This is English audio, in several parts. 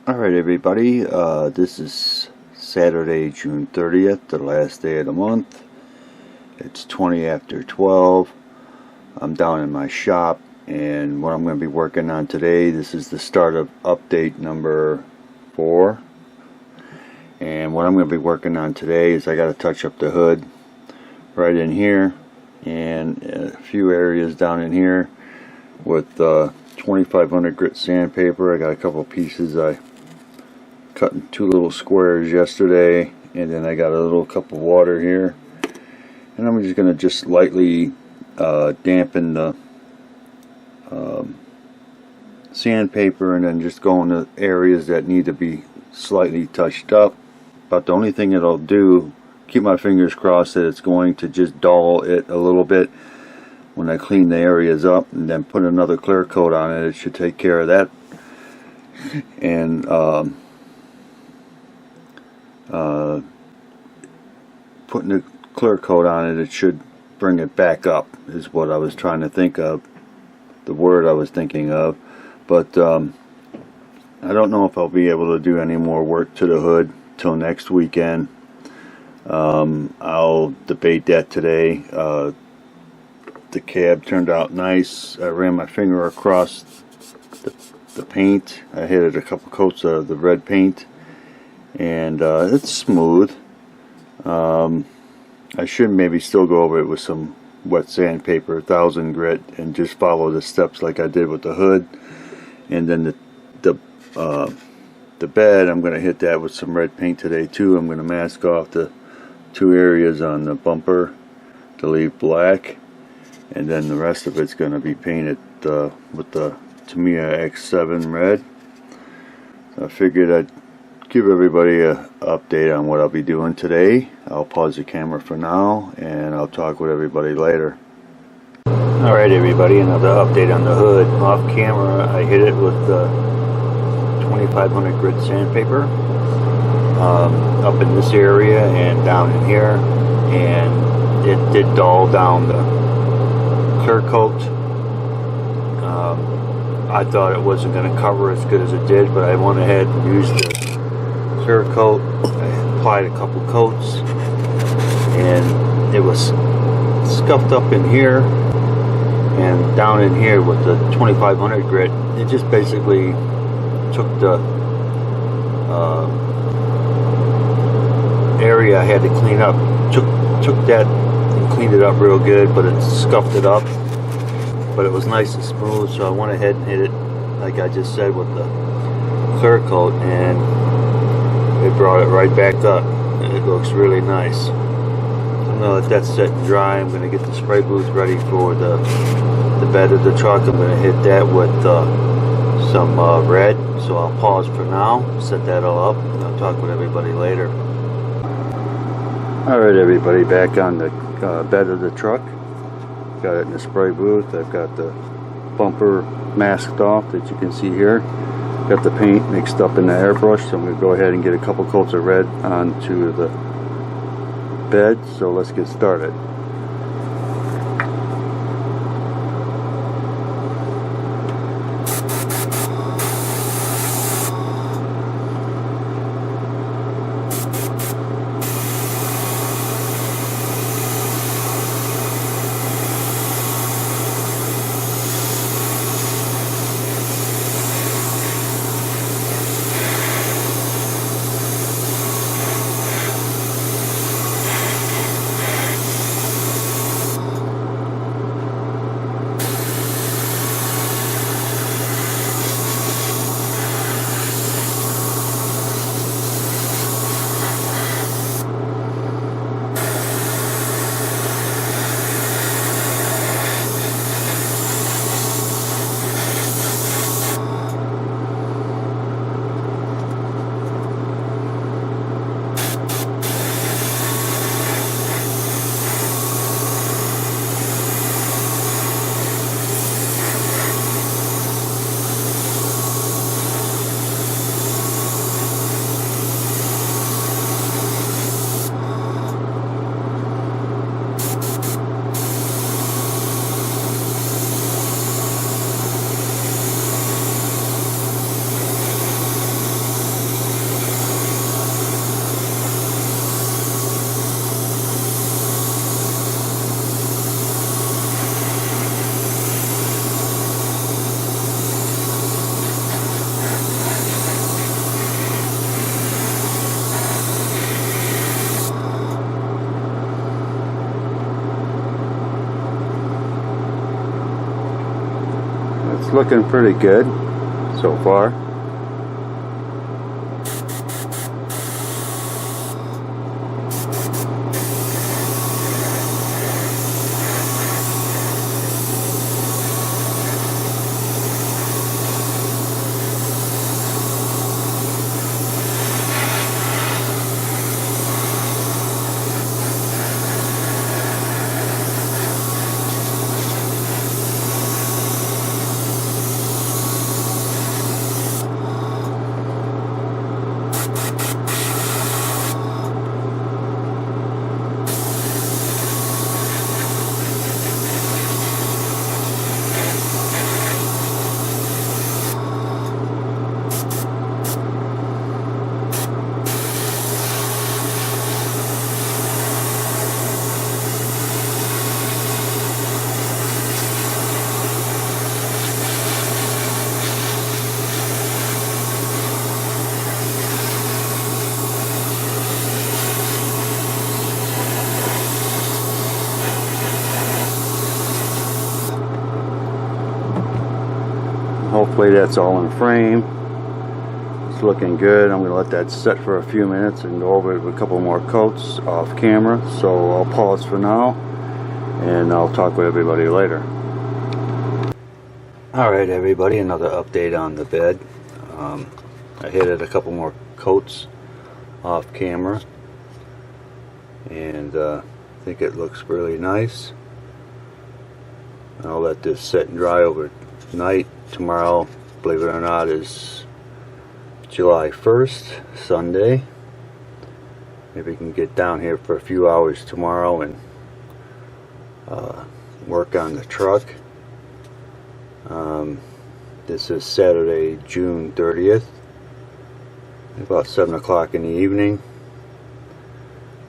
Alright everybody, this is Saturday, June 30th, the last day of the month. It's 20 after 12. I'm down in my shop, and what I'm going to be working on today, this is the start of update number 4. And what I'm going to be working on today is I got to touch up the hood right in here and a few areas down in here with 2500 grit sandpaper. I got a couple pieces I cut in 2 little squares yesterday, and then I got a little cup of water here, and I'm just going to lightly dampen the sandpaper, and then just go into areas that need to be slightly touched up. But the only thing it'll do, keep my fingers crossed that it's going to just dull it a little bit when I clean the areas up, and then put another clear coat on it. It should take care of that. And putting a clear coat on it, it should bring it back up, is what I was trying to think of, the word I was thinking of. But I don't know if I'll be able to do any more work to the hood till next weekend. I'll debate that today. The cab turned out nice. I ran my finger across the paint. I hit it a couple coats of the red paint, and it's smooth. I should maybe still go over it with some wet sandpaper, 1000 grit, and just follow the steps like I did with the hood. And then the bed, I'm going to hit that with some red paint today too. I'm going to mask off the 2 areas on the bumper to leave black, and then the rest of it's going to be painted with the Tamiya X7 red. I figured I'd give everybody an update on what I'll be doing today. I'll pause the camera for now, and I'll talk with everybody later. Alright everybody, another update on the hood. Off camera, I hit it with the 2500 grit sandpaper up in this area and down in here, and it did dull down the clear coat. I thought it wasn't going to cover as good as it did, but I went ahead and used the clear coat. I applied a couple coats, and it was scuffed up in here and down in here with the 2500 grit. It just basically took the area I had to clean up, took that and cleaned it up real good, but it scuffed it up. But it was nice and smooth, so I went ahead and hit it, like I just said, with the clear coat, and it brought it right back up. It looks really nice. I'm going to let that set and dry. I'm going to get the spray booth ready for the bed of the truck. I'm going to hit that with some red, so I'll pause for now, set that all up, and I'll talk with everybody later. Alright everybody, back on the bed of the truck. Got it in the spray booth. I've got the bumper masked off that you can see here. Got the paint mixed up in the airbrush, so I'm going to go ahead and get a couple coats of red onto the bed. So let's get started. looking pretty good so far. Hopefully that's all in frame. It's looking good. I'm going to let that set for a few minutes and go over it with a couple more coats off camera. So I'll pause for now and I'll talk with everybody later. Alright everybody, another update on the bed. I hit it a couple more coats off camera and I think it looks really nice. I'll let this set and dry overnight. Tomorrow, believe it or not, is July 1st, Sunday. Maybe we can get down here for a few hours tomorrow and work on the truck. This is Saturday, June 30th, about 7 o'clock in the evening.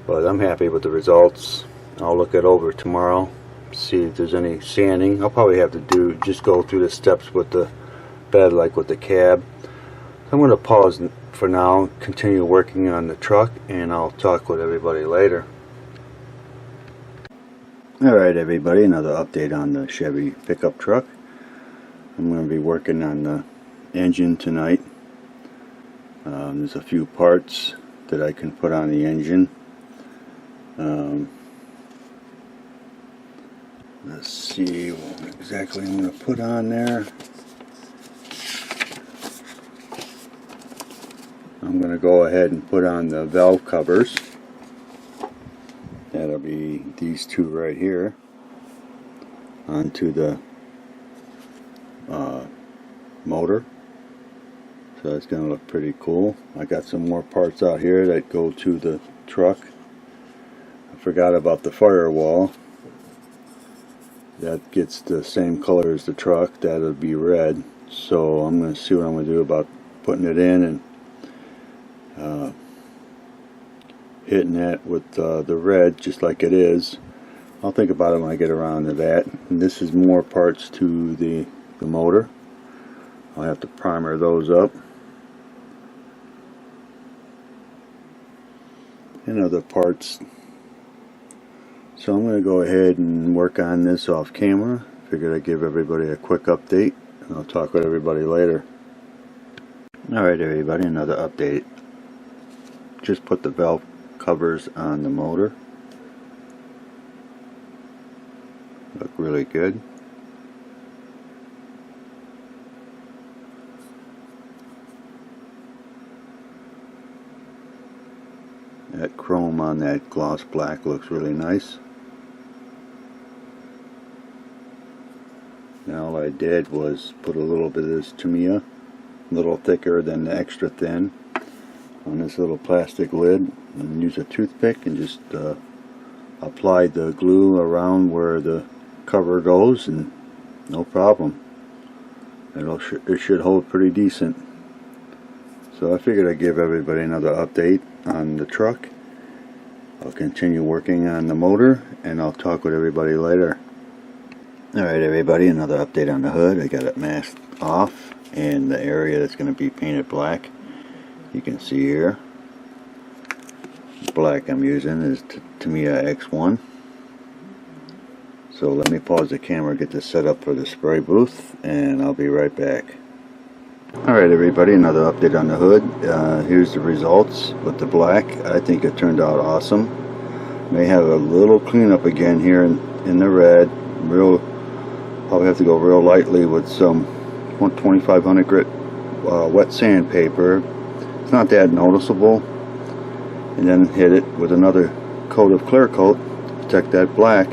But I'm happy with the results. I'll look it over tomorrow, see if there's any sanding. I'll probably have to just go through the steps with the bed like with the cab. So I'm going to pause for now, continue working on the truck, and I'll talk with everybody later. Alright everybody, another update on the Chevy pickup truck. I'm going to be working on the engine tonight. There's a few parts that I can put on the engine. Let's see what exactly I'm going to put on there. I'm going to go ahead and put on the valve covers. That'll be these two right here onto the motor. So that's going to look pretty cool. I got some more parts out here that go to the truck. I forgot about the firewall. That gets the same color as the truck. That'll be red. So I'm going to see what I'm going to do about putting it in and hitting that with the red just like it is. I'll think about it when I get around to that. And this is more parts to the motor. I'll have to primer those up. And other parts. So I'm going to go ahead and work on this off camera. Figured I'd give everybody a quick update, and I'll talk with everybody later. Alright everybody, another update. Just put the valve covers on the motor. Look really good. That chrome on that gloss black looks really nice. Now all I did was put a little bit of this Tamiya, a little thicker than the extra thin, on this little plastic lid, and use a toothpick and just apply the glue around where the cover goes, and no problem. It should hold pretty decent. So I figured I'd give everybody another update on the truck. I'll continue working on the motor and I'll talk with everybody later. Alright everybody, another update on the hood. I got it masked off, and the area that's going to be painted black, you can see here. The black I'm using is Tamiya X1. So let me pause the camera, get this set up for the spray booth, and I'll be right back. Alright everybody, another update on the hood. Here's the results with the black. I think it turned out awesome. May have a little cleanup again here in the red. Probably have to go real lightly with some 2500 grit wet sandpaper. It's not that noticeable. And then hit it with another coat of clear coat to protect that black.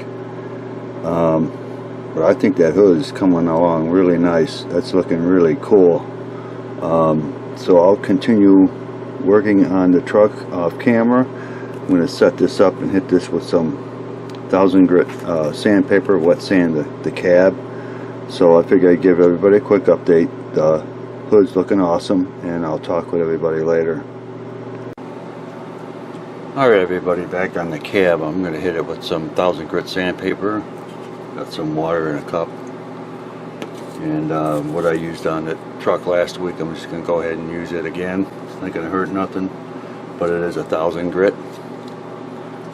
But I think that hood is coming along really nice. That's looking really cool. So I'll continue working on the truck off camera. I'm going to set this up and hit this with some 1000 grit sandpaper, wet sand the cab. So I figure I'd give everybody a quick update. The hood's looking awesome, and I'll talk with everybody later. Alright everybody, back on the cab. I'm going to hit it with some 1000 grit sandpaper. Got some water in a cup. And what I used on the truck last week, I'm just going to go ahead and use it again. It's not going to hurt nothing, but it is 1000 grit.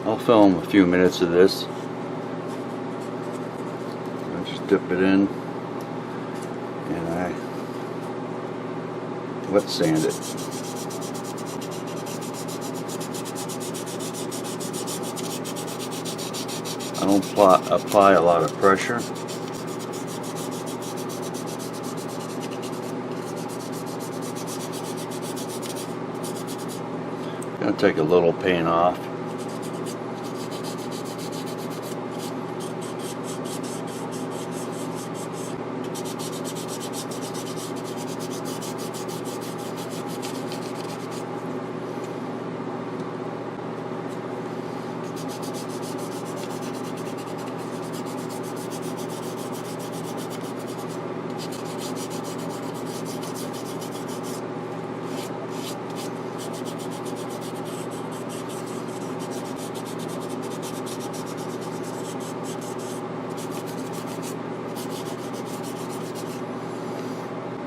I'll film a few minutes of this. I just dip it in and I wet sand it. I don't apply a lot of pressure. Gonna take a little paint off.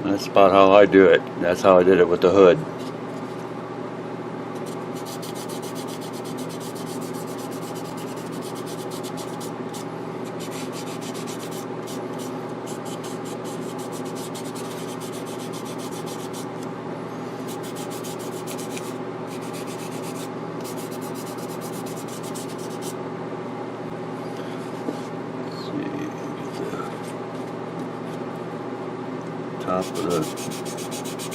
That's about how I do it. That's how I did it with the hood. Top of the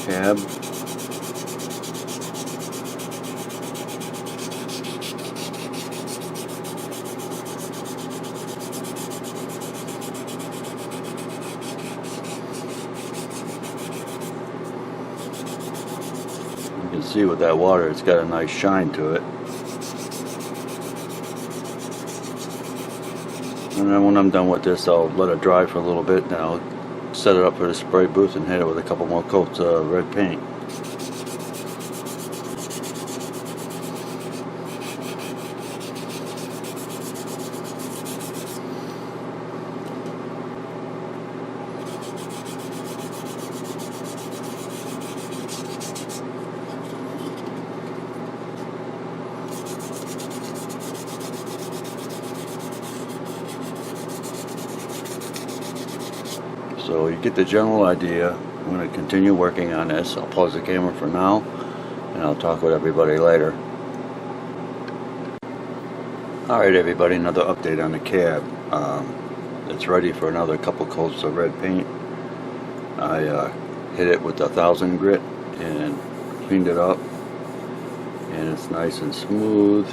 cab. You can see with that water, it's got a nice shine to it. And then when I'm done with this, I'll let it dry for a little bit, and I'll set it up for the spray booth and hit it with a couple more coats of red paint. So you get the general idea. I'm going to continue working on this. I'll pause the camera for now, and I'll talk with everybody later. Alright everybody, another update on the cab. It's ready for another couple coats of red paint. I hit it with 1000 grit and cleaned it up, and it's nice and smooth.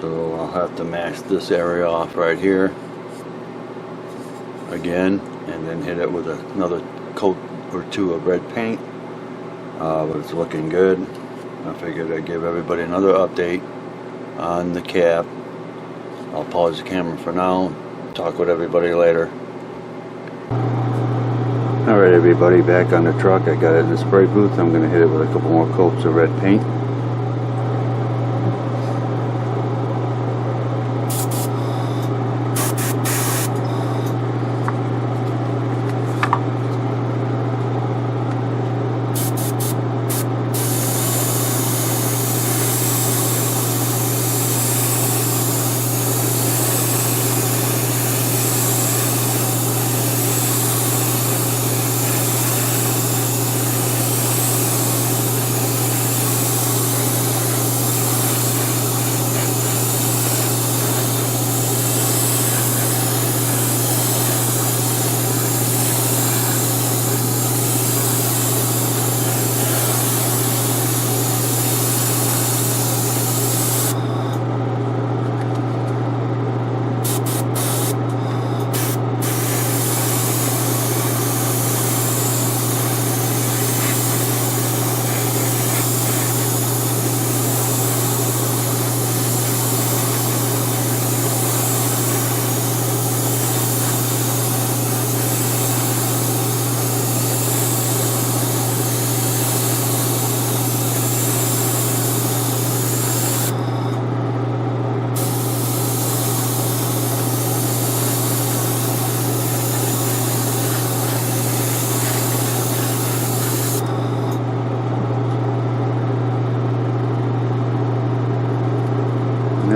So I'll have to mask this area off right here again, and then hit it with another coat or two of red paint. But it's looking good. I figured I'd give everybody another update on the cab. I'll pause the camera for now, talk with everybody later. Alright everybody, back on the truck. I got it in the spray booth. I'm going to hit it with a couple more coats of red paint.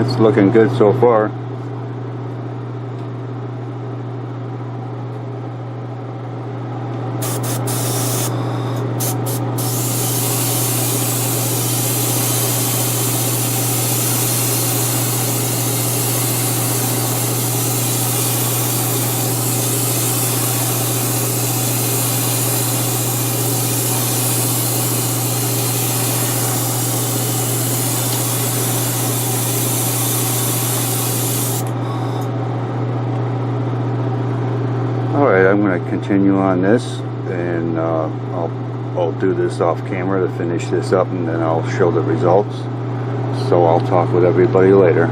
It's looking good so far. Alright, I'm going to continue on this, and I'll do this off camera to finish this up, and then I'll show the results. So I'll talk with everybody later.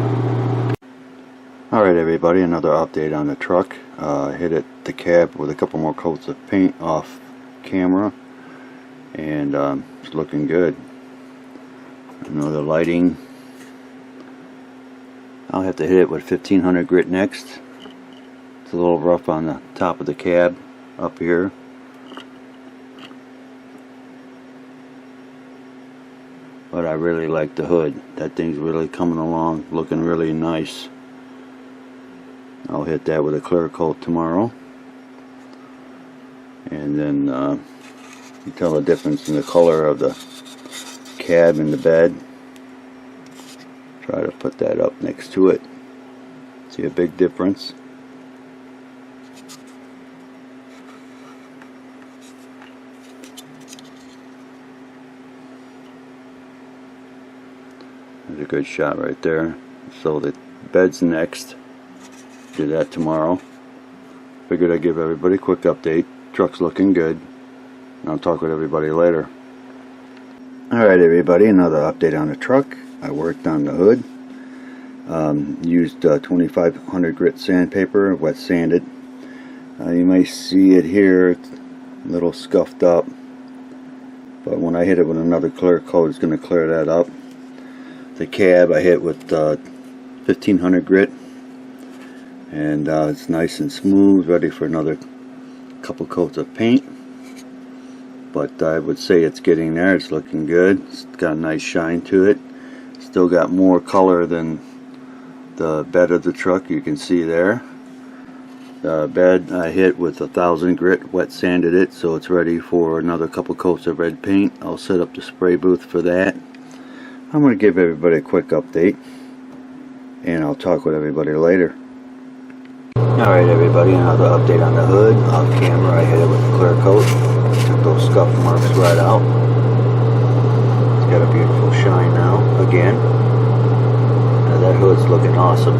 Alright everybody, another update on the truck. Hit the cab with a couple more coats of paint off camera, and it's looking good. Another lighting. I'll have to hit it with 1500 grit next. It's a little rough on the top of the cab up here. But I really like the hood. That thing's really coming along, looking really nice. I'll hit that with a clear coat tomorrow. And then you tell the difference in the color of the cab and the bed. Try to put that up next to it. See a big difference. There's a good shot right there. So the bed's next. Do that tomorrow. Figured I'd give everybody a quick update. Truck's looking good. I'll talk with everybody later. Alright everybody, another update on the truck. I worked on the hood. Used 2500 grit sandpaper, wet sanded. You may see it here, it's a little scuffed up. But when I hit it with another clear coat, it's going to clear that up. The cab I hit with 1500 grit, and it's nice and smooth, ready for another couple coats of paint. But I would say it's getting there. It's looking good. It's got a nice shine to it. Still got more color than the bed of the truck, you can see there. The bed I hit with 1000 grit, wet sanded it, so it's ready for another couple coats of red paint. I'll set up the spray booth for that. I'm going to give everybody a quick update, and I'll talk with everybody later. Alright everybody, another update on the hood. Off camera I hit it with a clear coat. Took those scuff marks right out. It's got a beautiful shine now, again. Now that hood's looking awesome.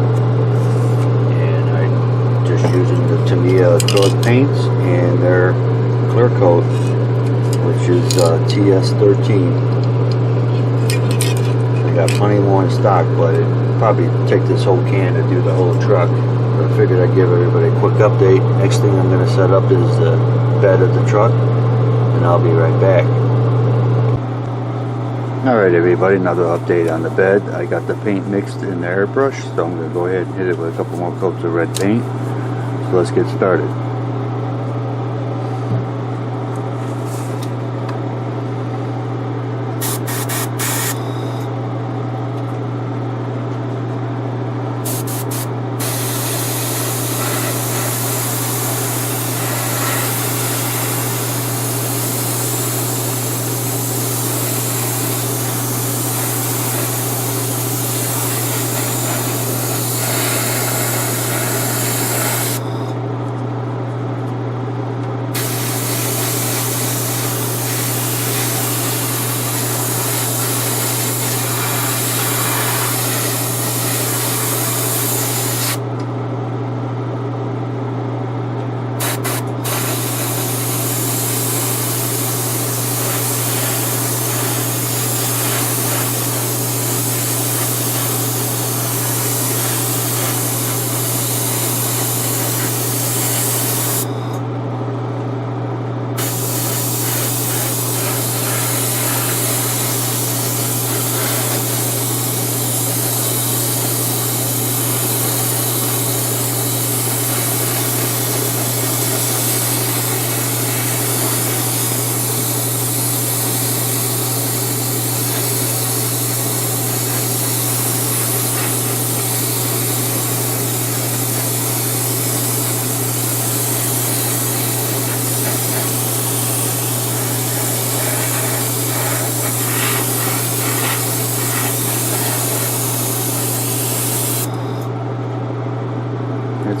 And I'm just using the Tamiya acrylic paints and their clear coat, which is TS13. I got plenty more in stock, but it'd probably take this whole can to do the whole truck. But I figured I'd give everybody a quick update. Next thing I'm going to set up is the bed of the truck, and I'll be right back. Alright everybody, another update on the bed. I got the paint mixed in the airbrush, so I'm going to go ahead and hit it with a couple more coats of red paint. So let's get started.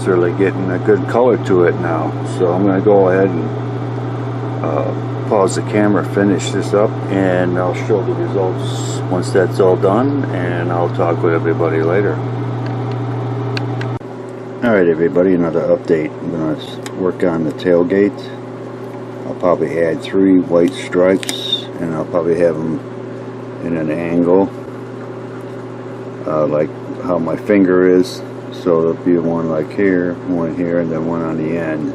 really getting a good color to it now. So I'm going to go ahead and pause the camera, finish this up, and I'll show the results once that's all done, and I'll talk with everybody later. Alright everybody, another update. I'm going to work on the tailgate. I'll probably add 3 white stripes, and I'll probably have them in an angle like how my finger is. So there'll be one like here, one here, and then one on the end.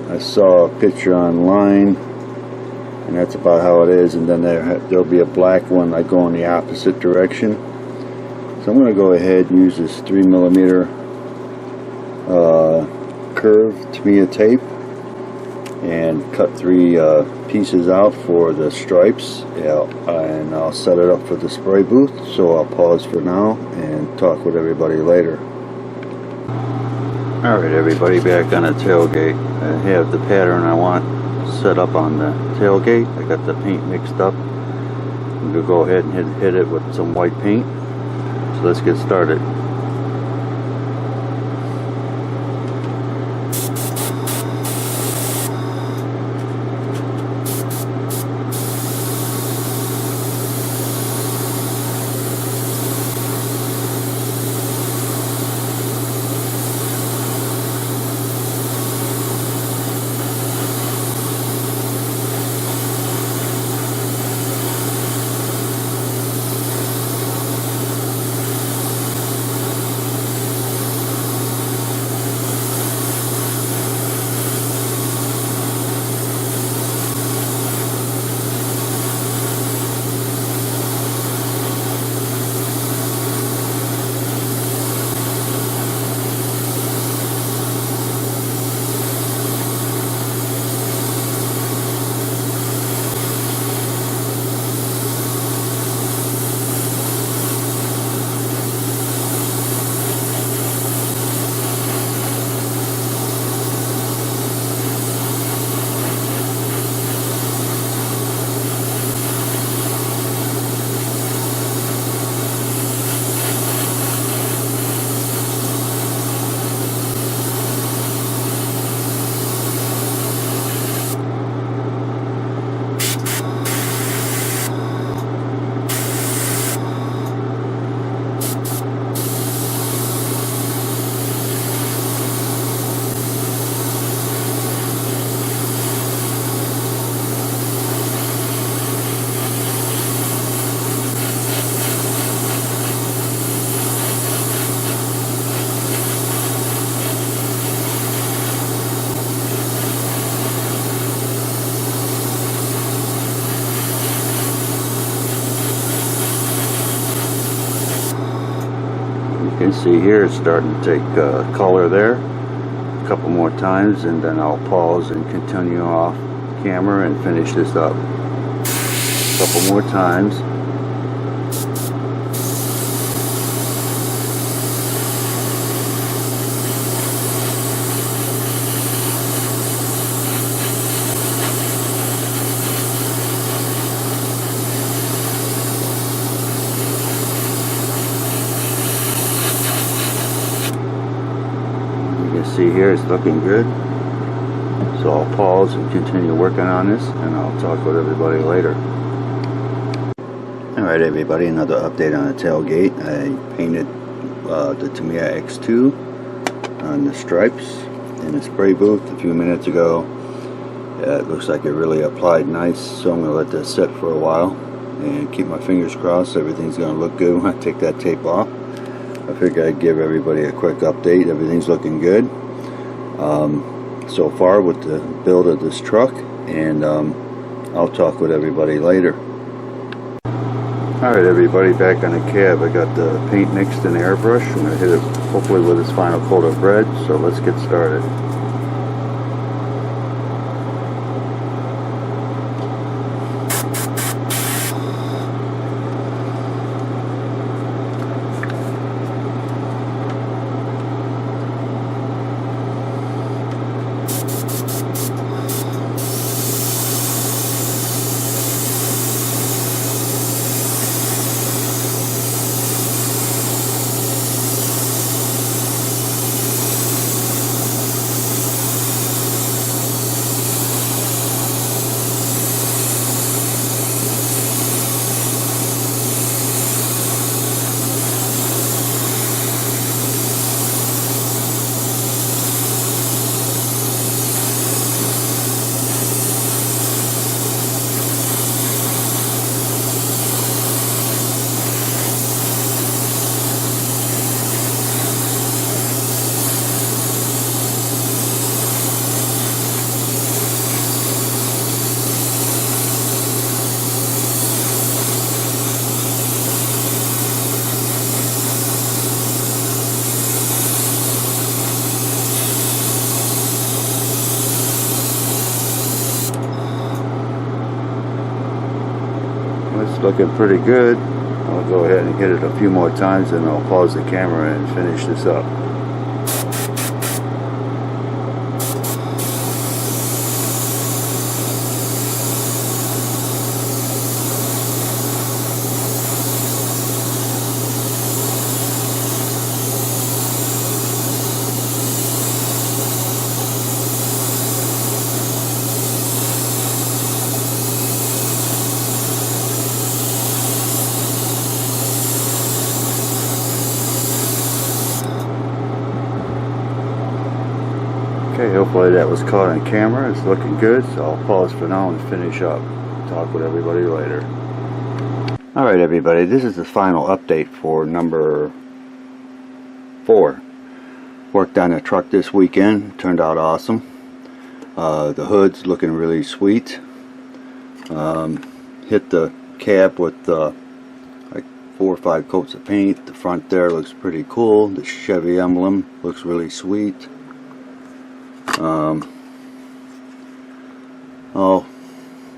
I saw a picture online, and that's about how it is, and then there'll be a black one like going the opposite direction. So I'm going to go ahead and use this 3mm curved Tamiya tape and cut 3 pieces out for the stripes, and I'll set it up for the spray booth. So I'll pause for now and talk with everybody later. Alright everybody, back on the tailgate. I have the pattern I want set up on the tailgate. I got the paint mixed up. I'm going to go ahead and hit it with some white paint. So let's get started. You can see here it's starting to take color there. A couple more times, and then I'll pause and continue off camera and finish this up. A couple more times. See here, it's looking good. So I'll pause and continue working on this, and I'll talk with everybody later. Alright everybody, another update on the tailgate. I painted the Tamiya X2 on the stripes in the spray booth a few minutes ago. It looks like it really applied nice, so I'm going to let this sit for a while and keep my fingers crossed everything's going to look good when I take that tape off. I figured I'd give everybody a quick update. Everything's looking good so far with the build of this truck, and I'll talk with everybody later. Alright everybody, back on the cab. I got the paint mixed in airbrush. I'm going to hit it hopefully with this final coat of red, so let's get started. It's looking pretty good. I'll go ahead and hit it a few more times and I'll pause the camera and finish this up. Okay, hopefully that was caught on camera. It's looking good, so I'll pause for now and finish up. Talk with everybody later. Alright everybody, this is the final update for number 4. Worked on the truck this weekend, turned out awesome. The hood's looking really sweet. Hit the cab with like 4 or 5 coats of paint. The front there looks pretty cool. The Chevy emblem looks really sweet. I'll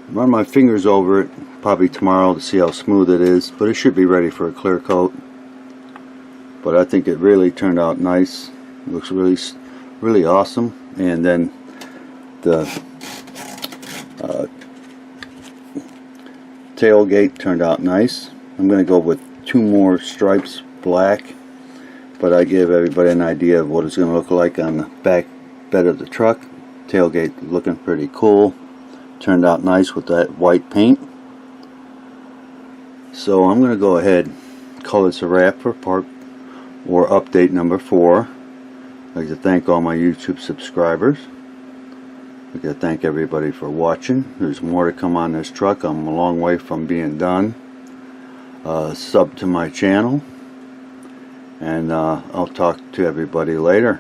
run my fingers over it probably tomorrow to see how smooth it is, but it should be ready for a clear coat. But I think it really turned out nice. It looks really awesome. And then the tailgate turned out nice. I'm going to go with 2 more stripes black, but I gave everybody an idea of what it's going to look like on the back bed of the truck. Tailgate looking pretty cool. Turned out nice with that white paint. So I'm going to go ahead and call this a wrap for part or update number 4. I'd like to thank all my YouTube subscribers. I'd like to thank everybody for watching. There's more to come on this truck. I'm a long way from being done. Sub to my channel, and I'll talk to everybody later.